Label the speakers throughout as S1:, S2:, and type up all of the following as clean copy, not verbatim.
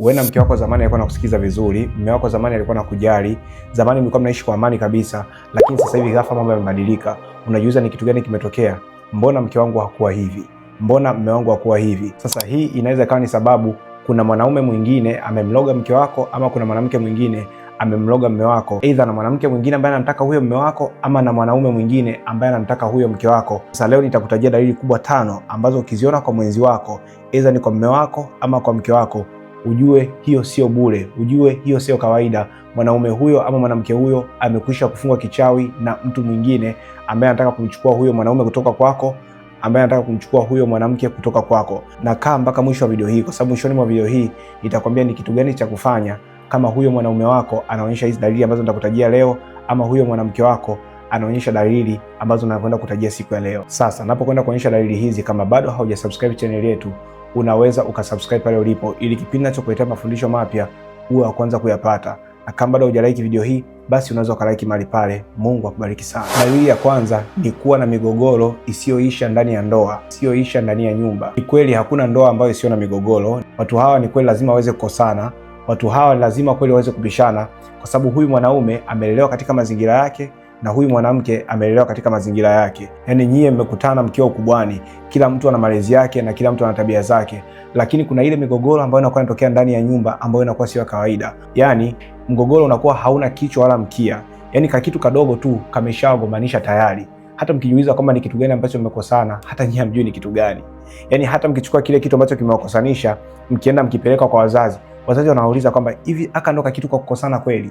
S1: Wewe mke wako zamani alikuwa anakusikiza vizuri, mume wako zamani alikuwa anakujali, zamani mlikuwa mnaishi kwa amani kabisa, lakini sasa hivi ghafla mambo yamebadilika. Unajiuliza ni kitu gani kimetokea? Mbona mke wangu hakuwa hivi? Mbona mume wangu hakuwa hivi? Sasa hii inaweza ikawa ni sababu kuna mwanaume mwingine amemloga mke wako, ama kuna mwanamke mwingine amemloga mume wako. Aidha na mwanamke mwingine ambaye anamtaka huyo mume wako, ama na mwanaume mwingine ambaye anamtaka huyo mke wako. Sasa leo nitakutajia dalili kubwa 5 ambazo ukiziona kwa mwenzi wako, aidha ni kwa mume wako ama kwa mke wako, ujue hiyo sio bure, ujue hiyo sio kawaida. Mwanaume huyo ama mwanamke huyo amekwisha kufungwa kichawi na mtu mwingine ambaye anataka kumchukua huyo mwanaume kutoka kwako, ambaye anataka kumchukua huyo mwanamke kutoka kwako. Na kaa mpaka mwisho wa video hii, kwa sababu mwishoni mwa video hii nitakwambia ni kitu gani cha kufanya kama huyo mwanaume wako anaonyesha hizi dalili ambazo nitakutajia leo, ama huyo mwanamke wako anaonyesha dalili ambazo nakwenda kutajia siku ya leo. Sasa napokwenda kuonyesha dalili hizi, kama bado haujasubscribe channel yetu, unaweza ukasubscribe pale ulipo, ili kipindi ninachokuletea mafundisho mapya uwe wa kwanza kuyapata. Na kama bado hujalike video hii, basi unaweza ukalike mahali pale. Mungu akubariki sana. Dalili ya kwanza ni kuwa na migogoro isiyoisha ndani ya ndoa, isiyoisha ndani ya nyumba. Ni kweli hakuna ndoa ambayo isiyo na migogoro. Watu hawa ni kweli lazima waweze kukosana, watu hawa lazima kweli waweze kupishana, kwa sababu huyu mwanaume amelelewa katika mazingira yake na huyu mwanamke amelelewa katika mazingira yake. Yaani nyie mmekutana mkiwa ukubwani, kila mtu ana malezi yake na kila mtu ana tabia zake, lakini kuna ile migogoro ambayo inakuwa inatokea ndani ya nyumba ambayo inakuwa sio kawaida. Yaani mgogoro unakuwa hauna kichwa wala mkia, yaani kitu kadogo tu kameshagombanisha tayari. Hata mkijiuliza kwamba ni kitu gani ambacho mmekosana, hata nyie hamjui ni kitu gani. Yaani hata mkichukua kile kitu ambacho kimewakosanisha, mkienda mkipeleka kwa wazazi, wazazi wanauliza kwamba hivi haka ndo kitu kwa kukosana kweli?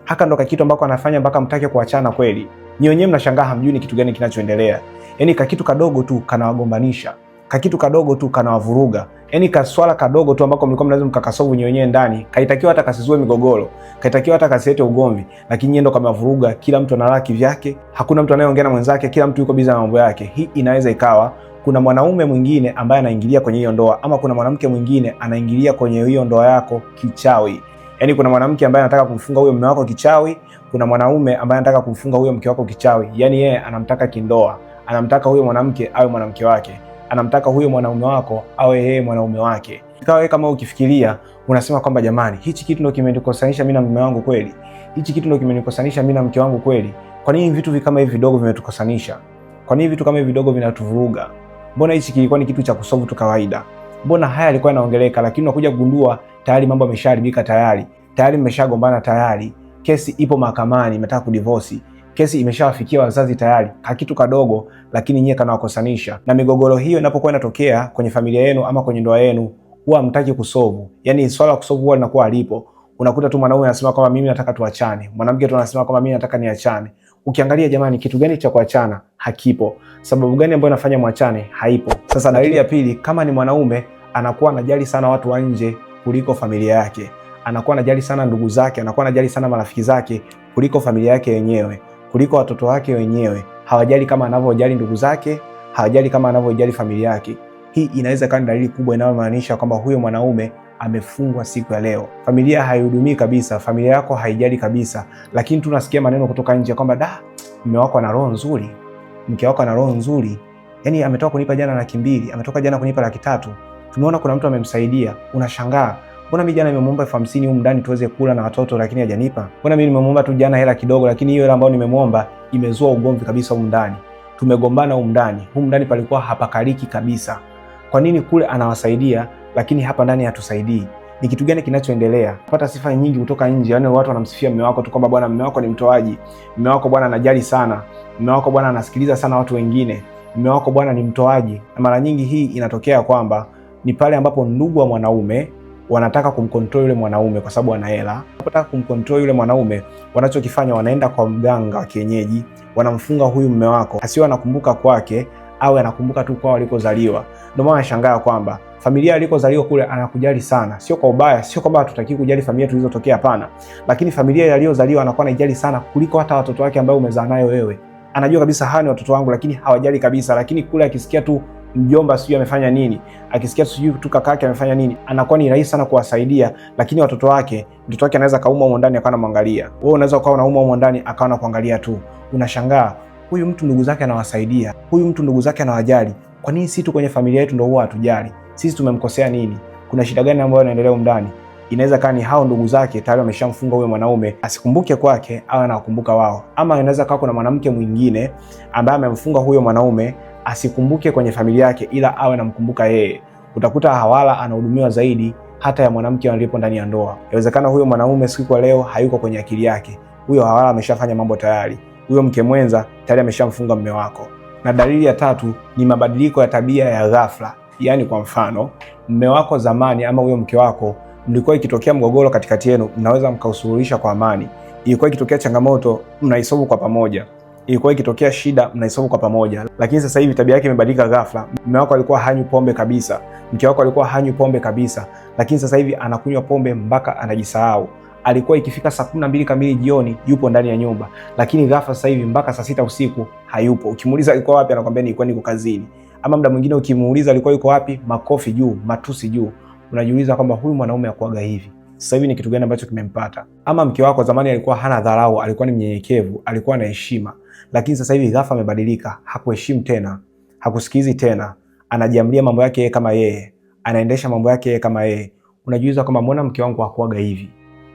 S1: Haka ndo kitu ambako anafanya mpaka mtake kuachana kweli? Ni wenyewe mnashangaa, hamjui ni kitu gani kinachoendelea. Yaani kitu kadogo tu kanawagombanisha, kitu kadogo tu kanawavuruga. Yaani kaswala kadogo tu ambako mlikuwa mnaweza mkakasolve wenyewe ndani, kaitakiwa hata kasizue migogoro, kaitakiwa hata kasilete ugomvi, lakini yeye ndo kamavuruga. Kila mtu analala kivyake, hakuna mtu anayeongea na mwenzake, kila mtu yuko busy na mambo yake. Hii inaweza ikawa kuna mwanaume mwingine ambaye anaingilia kwenye hiyo ndoa, ama kuna mwanamke mwingine anaingilia kwenye hiyo ndoa yako kichawi. Yaani kuna mwanamke ambaye anataka kumfunga huyo mume wako kichawi, kuna mwanaume ambaye anataka kumfunga huyo mke wako kichawi. Yaani yeye anamtaka kindoa, anamtaka huyo mwanamke awe mwanamke wake, anamtaka huyo mwanaume wako awe yeye mwanaume wake. Ikawa kama ukifikiria unasema kwamba jamani, hichi kitu ndio kimenikosanisha mimi na mume wangu kweli? Hichi kitu ndio kimenikosanisha mimi na mke wangu kweli? Kwa nini vitu kama hivi vidogo vimetukosanisha? Kwa nini vitu kama hivi vidogo vinatuvuruga? Mbona hichi kilikuwa ni kitu cha kusolve tu kawaida? Mbona haya yalikuwa yanaongeleka, lakini unakuja kugundua tayari mambo yameshaharibika, tayari mmeshagombana, tayari kesi ipo mahakamani, imetaka kudivorce, kesi imeshawafikia wazazi tayari. Kitu kadogo lakini nyie kanawakosanisha. Na migogoro hiyo inapokuwa inatokea kwenye familia yenu ama kwenye ndoa yenu, huwa hamtaki kusolve. Yaani swala la kusolve huwa linakuwa halipo. Unakuta tu mwanaume anasema kwamba mimi nataka tuachane, mwanamke tu anasema kwamba mimi nataka niachane. Ukiangalia jamani, kitu gani cha kuachana? Hakipo. Sababu gani ambayo inafanya mwachane? Haipo. Sasa dalili ya pili, kama ni mwanaume anakuwa anajali sana watu wa nje kuliko familia yake, anakuwa anajali sana ndugu zake, anakuwa anajali sana marafiki zake kuliko familia yake yenyewe, kuliko watoto wake wenyewe. Hawajali kama anavyojali ndugu zake, hawajali kama anavyojali familia yake. Hii inaweza kuwa dalili kubwa inayomaanisha kwamba huyo mwanaume amefungwa siku ya leo. Familia haihudumii kabisa, familia yako haijali kabisa, lakini tunasikia maneno kutoka nje kwamba mume wako ana roho nzuri, mke wako ana roho nzuri. Yaani ametoka kunipa jana 200,000, ametoka jana kunipa 300,000. Tumeona kuna mtu amemsaidia. Unashangaa, mbona mimi jana nimemuomba 50,000 huko ndani tuweze kula na watoto, lakini hajanipa? Mbona mimi nimemuomba tu jana hela kidogo, lakini hiyo hela ambayo nimemuomba imezua ugomvi kabisa huko ndani. Tumegombana huko ndani. Huko ndani palikuwa hapakaliki kabisa. Kwa nini kule anawasaidia lakini hapa ndani hatusaidii? Ni kitu gani kinachoendelea? Pata sifa nyingi kutoka nje, yaani watu wanamsifia mume wako tu kwamba bwana, mume wako ni mtoaji, mume wako bwana anajali sana, mume wako bwana anasikiliza sana watu wengine, mume wako bwana ni mtoaji. Na mara nyingi hii inatokea kwamba ni pale ambapo ndugu wa mwanaume wanataka kumcontrol yule mwanaume kwa sababu ana hela. Wanataka kumcontrol yule mwanaume, wanachokifanya wanaenda kwa mganga wa kienyeji, wanamfunga huyu mume wako asiwe anakumbuka kwake, au anakumbuka tu kwao alikozaliwa. Ndio maana nashangaa kwamba familia alikozaliwa kule anakujali sana, sio kwa ubaya, sio kwamba hatutaki kujali familia tulizotokea, hapana, lakini familia aliyozaliwa anakuwa anajali sana kuliko hata watoto wake ambao umezaa nayo wewe. Anajua kabisa hawa ni watoto wangu, lakini hawajali kabisa. Lakini kule akisikia tu mjomba sijui amefanya nini, akisikia sijui tu kaka yake amefanya nini, anakuwa ni rahisi sana kuwasaidia. Lakini mtoto wake anaweza kauma huko ndani akawa anamwangalia. Wewe unaweza ukawa unauma huko ndani akawa anakuangalia tu. Unashangaa, huyu mtu ndugu zake anawasaidia, huyu mtu ndugu zake anawajali. Kwa nini sisi tu kwenye familia yetu ndio huwa hatujali? Sisi tumemkosea nini? Kuna shida gani ambayo inaendelea ndani? Inaweza kaa ni hao ndugu zake tayari wameshamfunga huyo mwanaume, asikumbuke kwake au anakumbuka wao. Ama inaweza kaa kuna mwanamke mwingine ambaye amemfunga huyo mwanaume, asikumbuke kwenye familia yake, ila awe anamkumbuka yeye. Utakuta hawala anahudumiwa zaidi hata ya mwanamke aliyepo ndani ya ndoa. Inawezekana huyo mwanaume siku ya leo hayuko kwenye akili yake, huyo hawala ameshafanya mambo tayari, huyo mke mwenza tayari ameshamfunga mume wako. Na dalili ya tatu ni mabadiliko ya tabia ya ghafla. Yaani kwa mfano, mume wako zamani ama huyo mke wako, mlikuwa ikitokea mgogoro katikati yenu, mnaweza mkausuluhisha kwa amani. Ilikuwa ikitokea changamoto, mnaisolve kwa pamoja. Ilikuwa ikitokea shida, mnaisolve kwa pamoja. Lakini sasa hivi tabia yake imebadilika ghafla. Mume wako alikuwa hanywi pombe kabisa, mke wako alikuwa hanywi pombe kabisa, lakini sasa hivi anakunywa pombe mpaka anajisahau. Alikuwa ikifika saa 12 kamili jioni yupo ndani ya nyumba, lakini ghafla sasa hivi mpaka saa 6 usiku hayupo. Ukimuuliza alikuwa wapi, anakuambia nilikuwa niko kazini. Ama muda mwingine ukimuuliza alikuwa yuko wapi, makofi juu, matusi juu. Unajiuliza kwamba huyu mwanaume hakuaga hivi, sasa hivi ni kitu gani ambacho kimempata? Ama mke wako zamani alikuwa hana dharau, alikuwa ni mnyenyekevu, alikuwa na heshima, lakini sasa hivi ghafla amebadilika, hakuheshimu tena, hakusikizi tena, anajiamlia mambo yake yeye kama yeye, anaendesha mambo yake yeye kama yeye. Unajiuliza kwamba mbona mke wangu hakuaga hivi?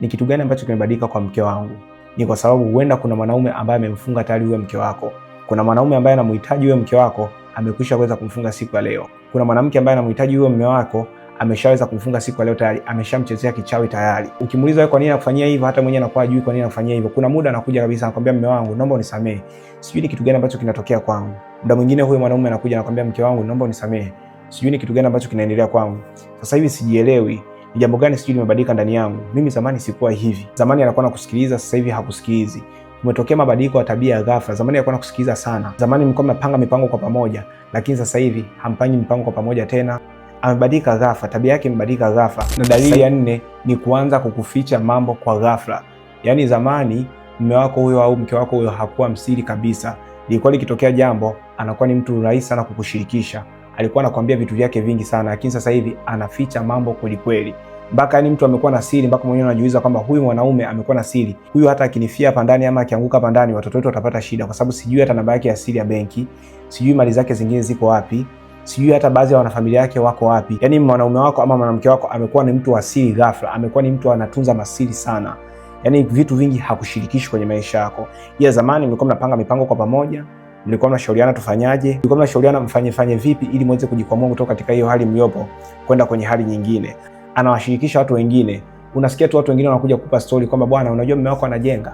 S1: Ni kitu gani ambacho kimebadilika kwa mke wangu? Ni kwa sababu huenda kuna mwanaume ambaye amemfunga tayari huyo mke wako. Kuna mwanaume ambaye anamhitaji huyo mke wako, amekwisha kuweza kumfunga siku ya leo. Kuna mwanamke ambaye anamhitaji huyo mume wako, ameshaweza kumfunga siku ya leo tayari, ameshamchezea kichawi tayari. Ukimuuliza wewe kwa nini anakufanyia hivyo, hata mwenyewe anakuwa hajui kwa nini anakufanyia hivyo. Kuna muda anakuja kabisa anakuambia mume wangu, naomba unisamehe, sijui ni kitu gani ambacho kinatokea kwangu. Muda mwingine huyo mwanaume anakuja anakuambia mke wangu, naomba unisamehe, sijui ni kitu gani ambacho kinaendelea kwangu. Sasa hivi sijielewi, ni jambo gani sijui limebadilika ndani yangu. Mimi zamani sikuwa hivi. Zamani anakuwa anakusikiliza, sasa hivi hakusikilizi. Umetokea mabadiliko ya tabia ya ghafla. Zamani alikuwa anakusikiliza sana. Zamani mlikuwa mnapanga mipango kwa pamoja, lakini sasa hivi hampangi mipango kwa pamoja tena. Amebadilika ghafla, tabia yake imebadilika ghafla. Na dalili ya 4 ni kuanza kukuficha mambo kwa ghafla. Yaani zamani mume wako huyo au mke wako huyo hakuwa msiri kabisa. Ilikuwa likitokea jambo, anakuwa ni mtu rahisi sana kukushirikisha. Alikuwa anakuambia vitu vyake vingi sana, lakini sasa hivi anaficha mambo kweli kweli. Mpaka yani mtu amekuwa na siri, mpaka mwenyewe anajiuliza kwamba huyu mwanaume amekuwa na siri. Huyu hata akinifia hapa ndani ama akianguka hapa ndani, watoto wetu watapata shida, kwa sababu sijui hata namba yake ya siri ya benki, sijui mali zake zingine ziko wapi, sijui hata baadhi ya wanafamilia yake wako wapi. Yani mwanaume wako ama mwanamke wako amekuwa ni mtu wa siri ghafla, amekuwa ni mtu anatunza masiri sana. Yani vitu vingi hakushirikishi kwenye maisha yako. Ya zamani mlikuwa mnapanga mipango kwa pamoja, mlikuwa mnashauriana tufanyaje, mlikuwa mnashauriana mfanye vipi ili muweze kujikwamua kutoka katika hiyo hali mliopo kwenda kwenye hali nyingine. Anawashirikisha watu wengine. Unasikia tu watu wengine wanakuja kukupa story kwamba bwana, unajua mume wako anajenga,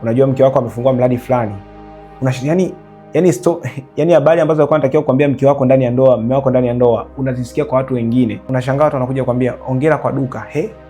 S1: unajua mke wako amefungua mradi fulani. Yani habari ambazo alikuwa anatakiwa kukwambia mke wako ndani ya ndoa, mume wako ndani ya ndoa, unazisikia kwa watu wengine. Unashangaa watu wanakuja kukwambia hongera kwa duka,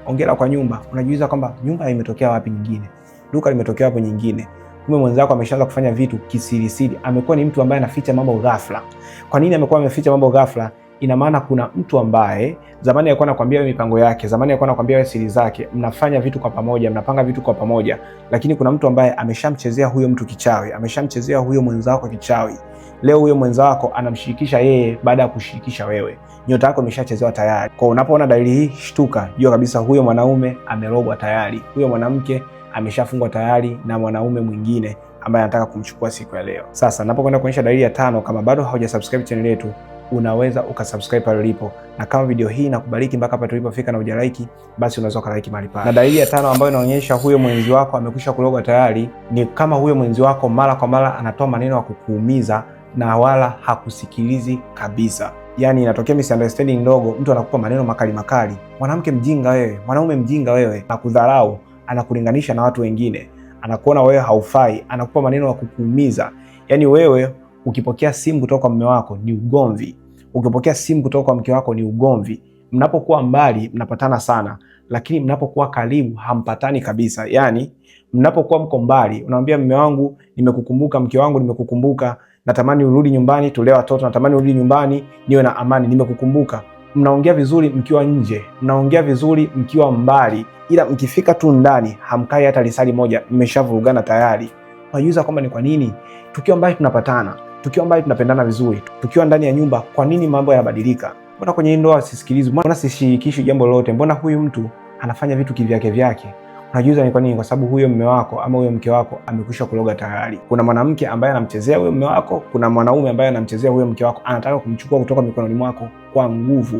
S1: hongera kwa nyumba. Unajiuliza kwamba nyumba imetokea wapi nyingine? Duka limetokea wapi nyingine? Kumbe mwenzako ameshaanza kufanya vitu kisirisiri. Amekuwa ni mtu ambaye anaficha mambo ghafla. Kwa nini amekuwa ameficha mambo ghafla? Ina maana kuna mtu ambaye zamani alikuwa anakuambia wewe mipango yake, zamani alikuwa anakuambia wewe siri zake, mnafanya vitu kwa pamoja, mnapanga vitu kwa pamoja, lakini kuna mtu ambaye ameshamchezea huyo mtu kichawi, ameshamchezea huyo mwenzako kichawi. Leo huyo mwenzako anamshirikisha yeye baada ya kushirikisha wewe. Nyota yako imeshachezewa tayari. Kwa unapoona dalili hii, shtuka, jua kabisa huyo mwanaume amerogwa tayari. Huyo mwanamke ameshafungwa tayari na mwanaume mwingine ambaye anataka kumchukua siku ya leo. Sasa napokwenda kuonyesha dalili ya 5, kama bado haujasubscribe channel yetu, unaweza ukasubscribe pale ulipo, na kama video hii inakubariki mpaka hapa tulipofika na hujalike, basi unaweza ukalike mahali pale. Na dalili ya 5 ambayo inaonyesha huyo mwenzi wako amekwisha kuloga tayari ni kama huyo mwenzi wako mara kwa mara anatoa maneno ya kukuumiza na wala hakusikilizi kabisa. Yani inatokea misunderstanding ndogo, mtu anakupa maneno makali makali, mwanamke mjinga wewe, mwanaume mjinga wewe, akudharau, anakulinganisha na watu wengine, anakuona wewe haufai, anakupa maneno ya kukuumiza. Yani wewe ukipokea simu kutoka kwa mume wako ni ugomvi, ukipokea simu kutoka kwa mke wako ni ugomvi. Mnapokuwa mbali mnapatana sana, lakini mnapokuwa karibu hampatani kabisa. Yani mnapokuwa mko mbali, unamwambia mume wangu nimekukumbuka, mke wangu nimekukumbuka, natamani urudi nyumbani tulee watoto, natamani urudi nyumbani niwe na amani, nimekukumbuka. Mnaongea vizuri mkiwa nje, mnaongea vizuri mkiwa mbali, ila mkifika tu ndani hamkai hata lisali moja, mmeshavurugana tayari. Unajiuliza kwamba ni kwa nini tukiwa mbali tunapatana, tukiwa mbali tunapendana vizuri, tukiwa ndani ya nyumba kwa nini mambo yanabadilika? Mbona kwenye ndoa sisikilizwi? Mbona sishirikishi jambo lolote? Mbona huyu mtu anafanya vitu kivyake vyake? Unajiuliza ni kwa nini? Kwa sababu huyo mume wako ama huyo mke wako amekwisha kuloga tayari. Kuna mwanamke ambaye anamchezea huyo mume wako, kuna mwanaume ambaye anamchezea huyo mke wako, anataka kumchukua kutoka mikononi mwako kwa nguvu.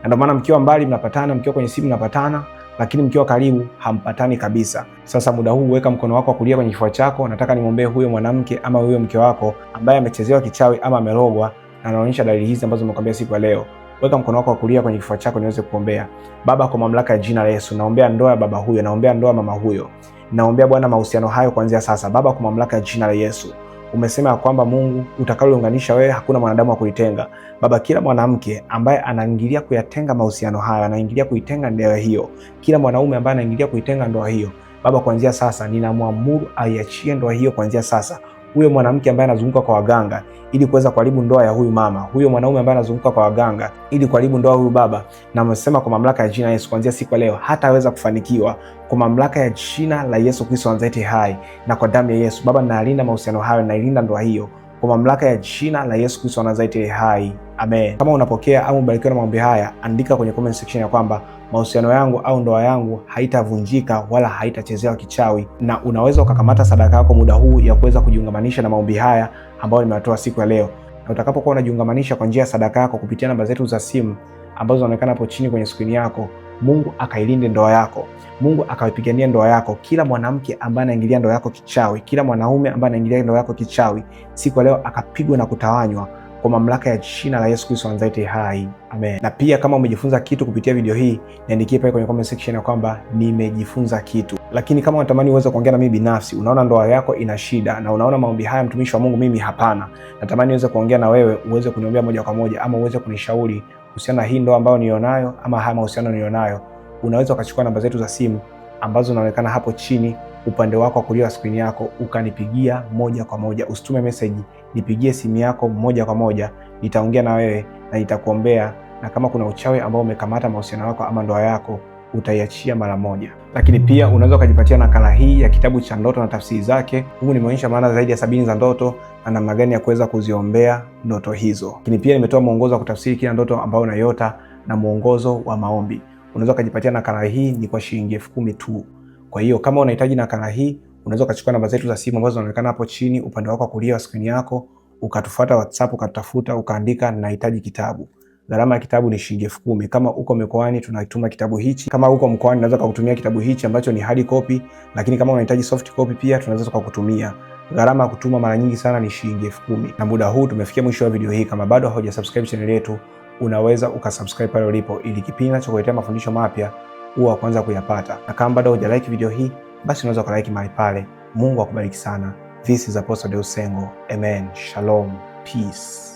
S1: Na ndio maana mkiwa mbali mnapatana, mkiwa kwenye simu mnapatana, lakini mkiwa karibu hampatani kabisa. Sasa muda huu weka mkono wako wa kulia kwenye kifua chako. Nataka nimwombee huyo mwanamke ama huyo mke wako ambaye amechezewa kichawi ama amelogwa na anaonyesha dalili hizi ambazo nimekwambia siku ya leo. Weka mkono wako wa kulia kwenye kifua chako niweze kuombea. Baba, kwa mamlaka ya jina la Yesu, naombea ndoa ya baba huyo, naombea ndoa ya mama huyo. Naombea Bwana mahusiano hayo kuanzia sasa. Baba, kwa mamlaka ya jina la Yesu, umesema ya kwamba Mungu, utakalounganisha wewe hakuna mwanadamu wa kulitenga. Baba, kila mwanamke ambaye anaingilia kuyatenga mahusiano hayo, anaingilia kuitenga ndoa hiyo, kila mwanaume ambaye anaingilia kuitenga ndoa hiyo, Baba, kuanzia sasa ninamwamuru aiachie ndoa hiyo kuanzia sasa. Huyo mwanamke ambaye anazunguka kwa waganga ili kuweza kuharibu ndoa ya huyu mama, huyo mwanaume ambaye anazunguka kwa waganga ili kuharibu ndoa huyu baba, na amesema kwa mamlaka ya jina la Yesu kuanzia siku ya leo hataweza kufanikiwa, kwa mamlaka ya jina la Yesu Kristo wa Nazareti hai na kwa damu ya Yesu. Baba, nalinda mahusiano hayo, nalinda ndoa hiyo kwa mamlaka ya jina la Yesu Kristo wa Nazareti hai. Amen. Kama unapokea au umebarikiwa na maombi haya, andika kwenye comment section ya kwamba mahusiano yangu au ndoa yangu haitavunjika wala haitachezewa kichawi, na unaweza ukakamata sadaka yako muda huu ya kuweza kujiungamanisha na maombi haya ambayo nimetoa siku ya leo. Na utakapokuwa unajiungamanisha kwa njia ya sadaka yako kupitia namba zetu za simu ambazo zinaonekana hapo chini kwenye skrini yako, Mungu akailinde ndoa yako. Mungu akawipigania ndoa yako. Kila mwanamke ambaye anaingilia ndoa yako kichawi, kila mwanaume ambaye anaingilia ndoa yako kichawi, siku ya leo akapigwa na kutawanywa kwa mamlaka ya jina la Yesu Kristo wa Nazareti hai. Amen. Na pia kama umejifunza kitu kupitia video hii, niandikie pale kwenye comment section ya kwamba nimejifunza kitu. Lakini kama unatamani uweze kuongea na mimi binafsi, unaona ndoa yako ina shida na unaona maombi haya mtumishi wa Mungu mimi hapana, natamani niweze kuongea na wewe, uweze kuniombea moja kwa moja ama uweze kunishauri kuhusiana na hii ndoa ambayo nilionayo ama haya mahusiano nilionayo, unaweza ukachukua namba zetu za simu ambazo zinaonekana hapo chini upande wako wa kulia wa screen yako, ukanipigia moja kwa moja. Usitume message, nipigie simu yako moja kwa moja, nitaongea na wewe na nitakuombea, na kama kuna uchawi ambao umekamata mahusiano yako ama ndoa yako, utaiachia mara moja. Lakini pia unaweza ukajipatia nakala hii ya kitabu cha ndoto na tafsiri zake. Humu nimeonyesha maana zaidi ya 70 za ndoto na namna gani ya kuweza kuziombea ndoto hizo. Lakini pia nimetoa mwongozo wa kutafsiri kila ndoto ambayo unaiota na mwongozo wa maombi. Unaweza ukajipatia nakala hii ni kwa shilingi 10,000 tu. Kwa hiyo kama unahitaji nakala hii, unaweza ukachukua namba zetu za simu ambazo zinaonekana hapo chini upande wako wa kulia wa screen yako, ukatufuata WhatsApp, ukatafuta, ukaandika nahitaji kitabu. Gharama ya kitabu ni shilingi 10,000. Kama uko mkoani tunatuma kitabu hichi. Kama uko mkoani unaweza kukutumia kitabu hichi ambacho ni hard copy, lakini kama unahitaji soft copy pia tunaweza kukutumia. Gharama ya kutuma mara nyingi sana ni shilingi 10,000. Na muda huu tumefikia mwisho wa video hii. Kama bado hujasubscribe channel yetu, unaweza ukasubscribe pale ulipo ili kipindi ninachokuletea mafundisho mapya uwe wa kwanza kuyapata. Na kama bado hujalike video hii, basi unaweza kulike mahali pale. Mungu akubariki sana. This is Apostle Deusi Sengo. Amen. Shalom. Peace.